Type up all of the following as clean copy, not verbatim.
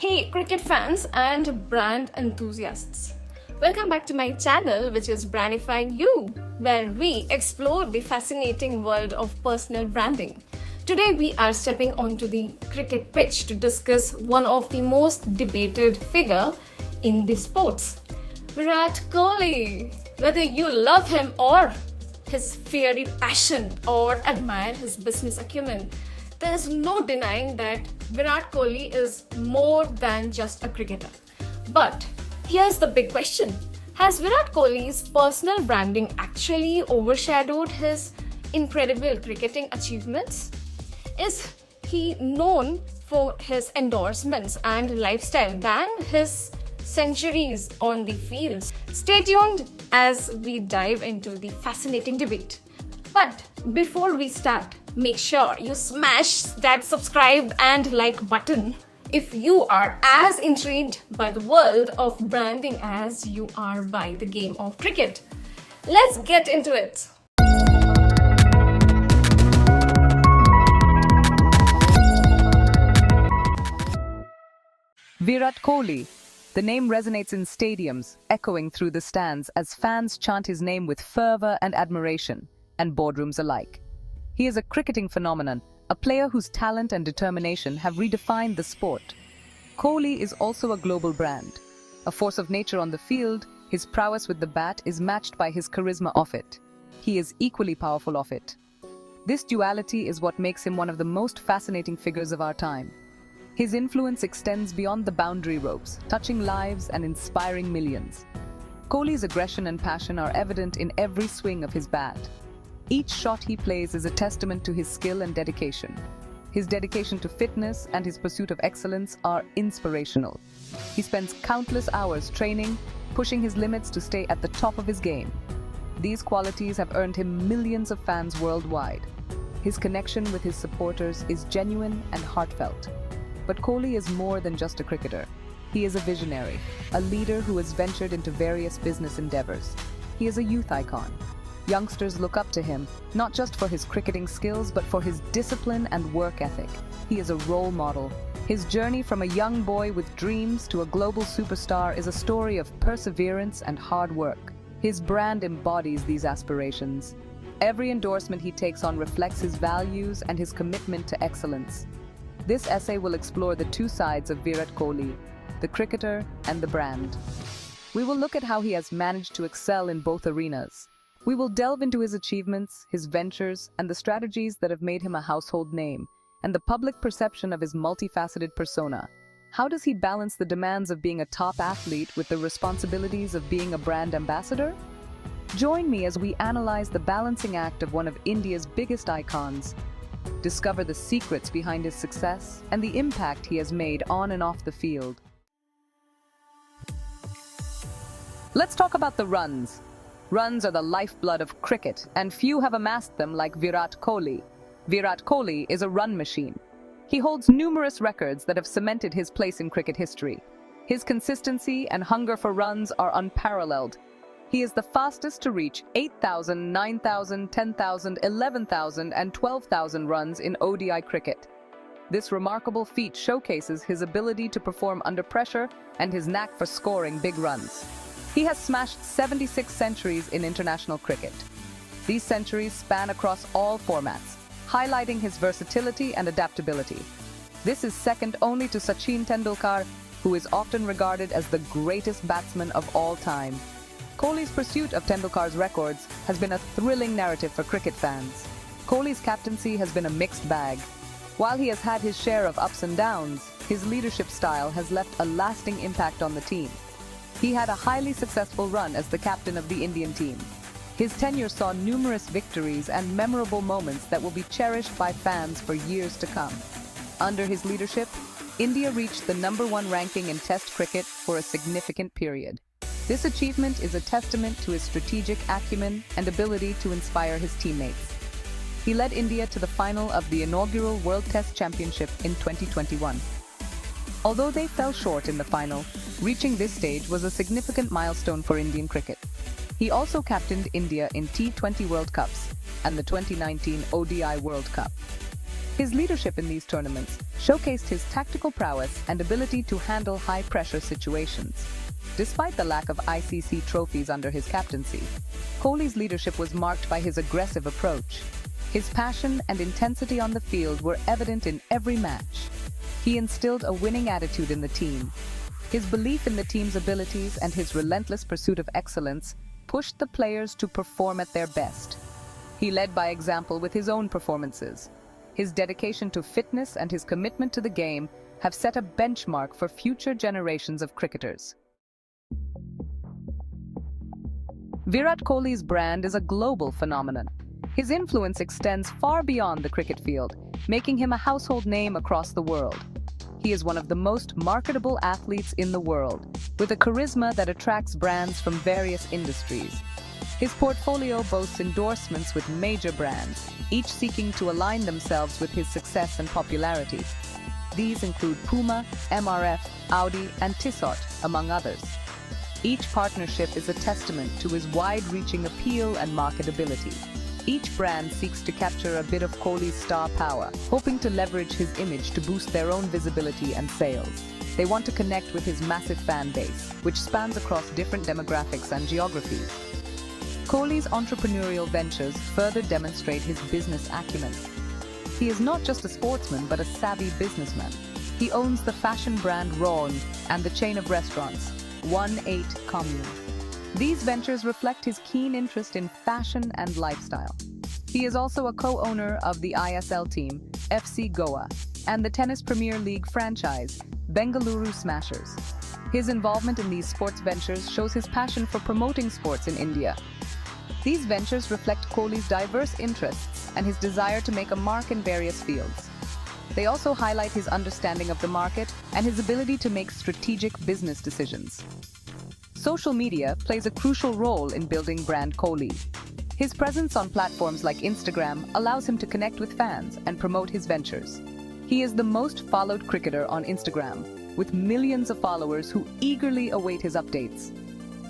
Hey cricket fans and brand enthusiasts. Welcome back to my channel, which is Brandifying You, where we explore the fascinating world of personal branding. Today we are stepping onto the cricket pitch to discuss one of the most debated figure in the sports, Virat Kohli. Whether you love him or his fiery passion or admire his business acumen, there is no denying that Virat Kohli is more than just a cricketer. But here's the big question. Has Virat Kohli's personal branding actually overshadowed his incredible cricketing achievements? Is he known for his endorsements and lifestyle than his centuries on the fields? Stay tuned as we dive into the fascinating debate. But before we start, make sure you smash that subscribe and like button if you are as intrigued by the world of branding as you are by the game of cricket. Let's get into it. Virat Kohli. The name resonates in stadiums, echoing through the stands as fans chant his name with fervor and admiration, and boardrooms alike. He is a cricketing phenomenon, a player whose talent and determination have redefined the sport. Kohli is also a global brand. A force of nature on the field, his prowess with the bat is matched by his charisma off it. He is equally powerful off it. This duality is what makes him one of the most fascinating figures of our time. His influence extends beyond the boundary ropes, touching lives and inspiring millions. Kohli's aggression and passion are evident in every swing of his bat. Each shot he plays is a testament to his skill and dedication. His dedication to fitness and his pursuit of excellence are inspirational. He spends countless hours training, pushing his limits to stay at the top of his game. These qualities have earned him millions of fans worldwide. His connection with his supporters is genuine and heartfelt. But Kohli is more than just a cricketer. He is a visionary, a leader who has ventured into various business endeavors. He is a youth icon. Youngsters look up to him, not just for his cricketing skills, but for his discipline and work ethic. He is a role model. His journey from a young boy with dreams to a global superstar is a story of perseverance and hard work. His brand embodies these aspirations. Every endorsement he takes on reflects his values and his commitment to excellence. This essay will explore the two sides of Virat Kohli, the cricketer and the brand. We will look at how he has managed to excel in both arenas. We will delve into his achievements, his ventures, and the strategies that have made him a household name, and the public perception of his multifaceted persona. How does he balance the demands of being a top athlete with the responsibilities of being a brand ambassador? Join me as we analyze the balancing act of one of India's biggest icons. Discover the secrets behind his success and the impact he has made on and off the field. Let's talk about the runs. Runs are the lifeblood of cricket, and few have amassed them like Virat Kohli. Virat Kohli is a run machine. He holds numerous records that have cemented his place in cricket history. His consistency and hunger for runs are unparalleled. He is the fastest to reach 8,000, 9,000, 10,000, 11,000, and 12,000 runs in ODI cricket. This remarkable feat showcases his ability to perform under pressure and his knack for scoring big runs. He has smashed 76 centuries in international cricket. These centuries span across all formats, highlighting his versatility and adaptability. This is second only to Sachin Tendulkar, who is often regarded as the greatest batsman of all time. Kohli's pursuit of Tendulkar's records has been a thrilling narrative for cricket fans. Kohli's captaincy has been a mixed bag. While he has had his share of ups and downs, his leadership style has left a lasting impact on the team. He had a highly successful run as the captain of the Indian team. His tenure saw numerous victories and memorable moments that will be cherished by fans for years to come. Under his leadership, India reached the #1 ranking in Test cricket for a significant period. This achievement is a testament to his strategic acumen and ability to inspire his teammates. He led India to the final of the inaugural World Test Championship in 2021. Although they fell short in the final, reaching this stage was a significant milestone for Indian cricket. He also captained India in T20 World Cups and the 2019 ODI World Cup. His leadership in these tournaments showcased his tactical prowess and ability to handle high-pressure situations. Despite the lack of ICC trophies under his captaincy, Kohli's leadership was marked by his aggressive approach. His passion and intensity on the field were evident in every match. He instilled a winning attitude in the team. His belief in the team's abilities and his relentless pursuit of excellence pushed the players to perform at their best. He led by example with his own performances. His dedication to fitness and his commitment to the game have set a benchmark for future generations of cricketers. Virat Kohli's brand is a global phenomenon. His influence extends far beyond the cricket field, making him a household name across the world. He is one of the most marketable athletes in the world, with a charisma that attracts brands from various industries. His portfolio boasts endorsements with major brands, each seeking to align themselves with his success and popularity. These include Puma, MRF, Audi, and Tissot, among others. Each partnership is a testament to his wide-reaching appeal and marketability. Each brand seeks to capture a bit of Kohli's star power, hoping to leverage his image to boost their own visibility and sales. They want to connect with his massive fan base, which spans across different demographics and geographies. Kohli's entrepreneurial ventures further demonstrate his business acumen. He is not just a sportsman, but a savvy businessman. He owns the fashion brand Roan and the chain of restaurants 1-8 Commune. These ventures reflect his keen interest in fashion and lifestyle. He is also a co-owner of the ISL team, FC Goa, and the Tennis Premier League franchise, Bengaluru Smashers. His involvement in these sports ventures shows his passion for promoting sports in India. These ventures reflect Kohli's diverse interests and his desire to make a mark in various fields. They also highlight his understanding of the market and his ability to make strategic business decisions. Social media plays a crucial role in building brand Kohli. His presence on platforms like Instagram allows him to connect with fans and promote his ventures. He is the most followed cricketer on Instagram, with millions of followers who eagerly await his updates.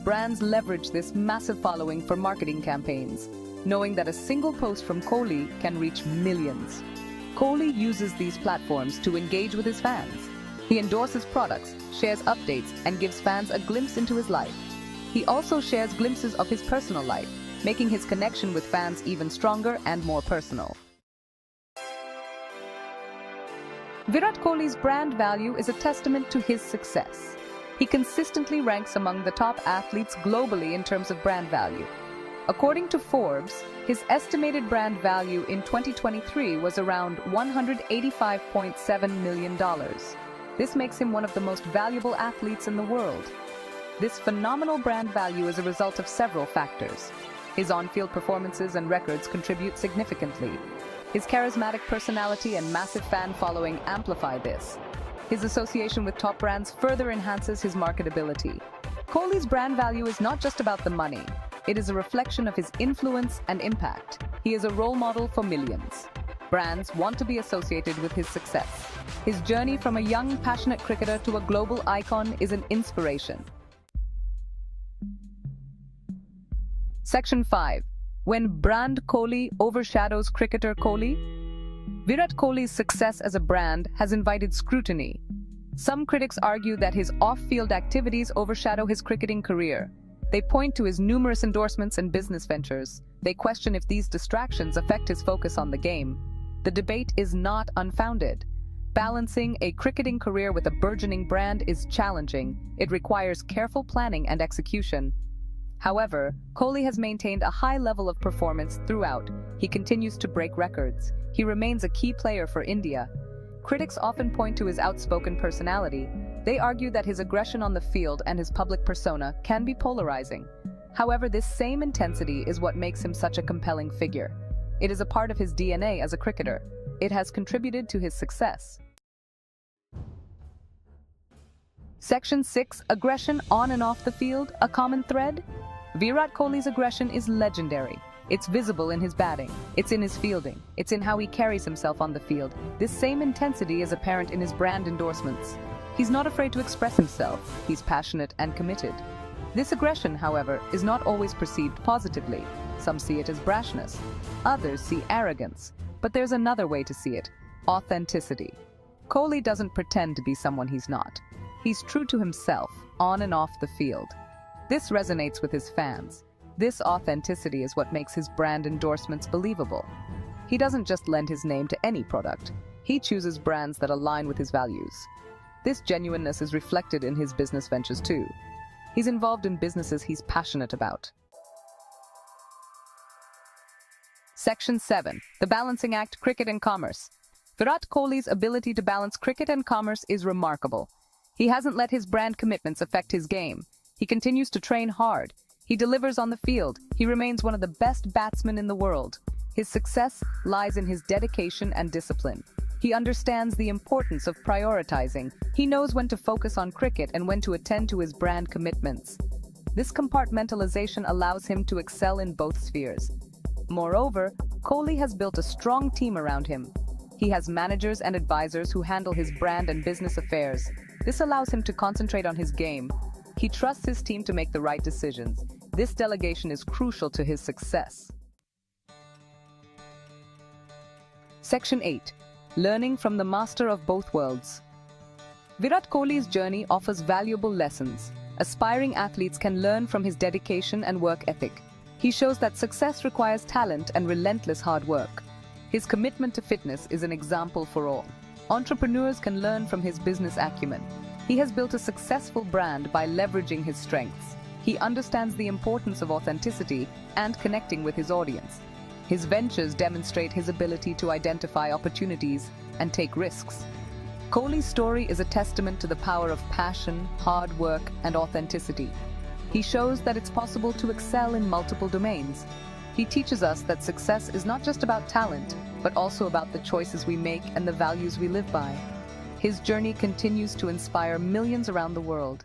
Brands leverage this massive following for marketing campaigns, knowing that a single post from Kohli can reach millions. Kohli uses these platforms to engage with his fans. He endorses products, shares updates, and gives fans a glimpse into his life. He also shares glimpses of his personal life, making his connection with fans even stronger and more personal. Virat Kohli's brand value is a testament to his success. He consistently ranks among the top athletes globally in terms of brand value. According to Forbes, his estimated brand value in 2023 was around $185.7 million. This makes him one of the most valuable athletes in the world. This phenomenal brand value is a result of several factors. His on-field performances and records contribute significantly. His charismatic personality and massive fan following amplify this. His association with top brands further enhances his marketability. Kohli's brand value is not just about the money. It is a reflection of his influence and impact. He is a role model for millions. Brands want to be associated with his success. His journey from a young, passionate cricketer to a global icon is an inspiration. Section 5. When brand Kohli overshadows cricketer Kohli? Virat Kohli's success as a brand has invited scrutiny. Some critics argue that his off-field activities overshadow his cricketing career. They point to his numerous endorsements and business ventures. They question if these distractions affect his focus on the game. The debate is not unfounded. Balancing a cricketing career with a burgeoning brand is challenging. It requires careful planning and execution. However, Kohli has maintained a high level of performance throughout. He continues to break records. He remains a key player for India. Critics often point to his outspoken personality. They argue that his aggression on the field and his public persona can be polarizing. However, this same intensity is what makes him such a compelling figure. It is a part of his DNA as a cricketer. It has contributed to his success. Section 6. Aggression on and off the field, a common thread? Virat Kohli's aggression is legendary. It's visible in his batting. It's in his fielding. It's in how he carries himself on the field. This same intensity is apparent in his brand endorsements. He's not afraid to express himself. He's passionate and committed. This aggression, however, is not always perceived positively. Some see it as brashness. Others see arrogance. But there's another way to see it: authenticity. Kohli doesn't pretend to be someone he's not. He's true to himself, on and off the field. This resonates with his fans. This authenticity is what makes his brand endorsements believable. He doesn't just lend his name to any product. He chooses brands that align with his values. This genuineness is reflected in his business ventures too. He's involved in businesses he's passionate about. Section 7. The Balancing Act: Cricket and Commerce. Virat Kohli's ability to balance cricket and commerce is remarkable. He hasn't let his brand commitments affect his game. He continues to train hard. He delivers on the field. He remains one of the best batsmen in the world. His success lies in his dedication and discipline. He understands the importance of prioritizing. He knows when to focus on cricket and when to attend to his brand commitments. This compartmentalization allows him to excel in both spheres. Moreover, Kohli has built a strong team around him. He has managers and advisors who handle his brand and business affairs. This allows him to concentrate on his game. He trusts his team to make the right decisions. This delegation is crucial to his success. Section 8. Learning from the master of both worlds. Virat Kohli's journey offers valuable lessons. Aspiring athletes can learn from his dedication and work ethic. He shows that success requires talent and relentless hard work. His commitment to fitness is an example for all. Entrepreneurs can learn from his business acumen. He has built a successful brand by leveraging his strengths. He understands the importance of authenticity and connecting with his audience. His ventures demonstrate his ability to identify opportunities and take risks. Kohli's story is a testament to the power of passion, hard work, and authenticity. He shows that it's possible to excel in multiple domains. He teaches us that success is not just about talent, but also about the choices we make and the values we live by. His journey continues to inspire millions around the world.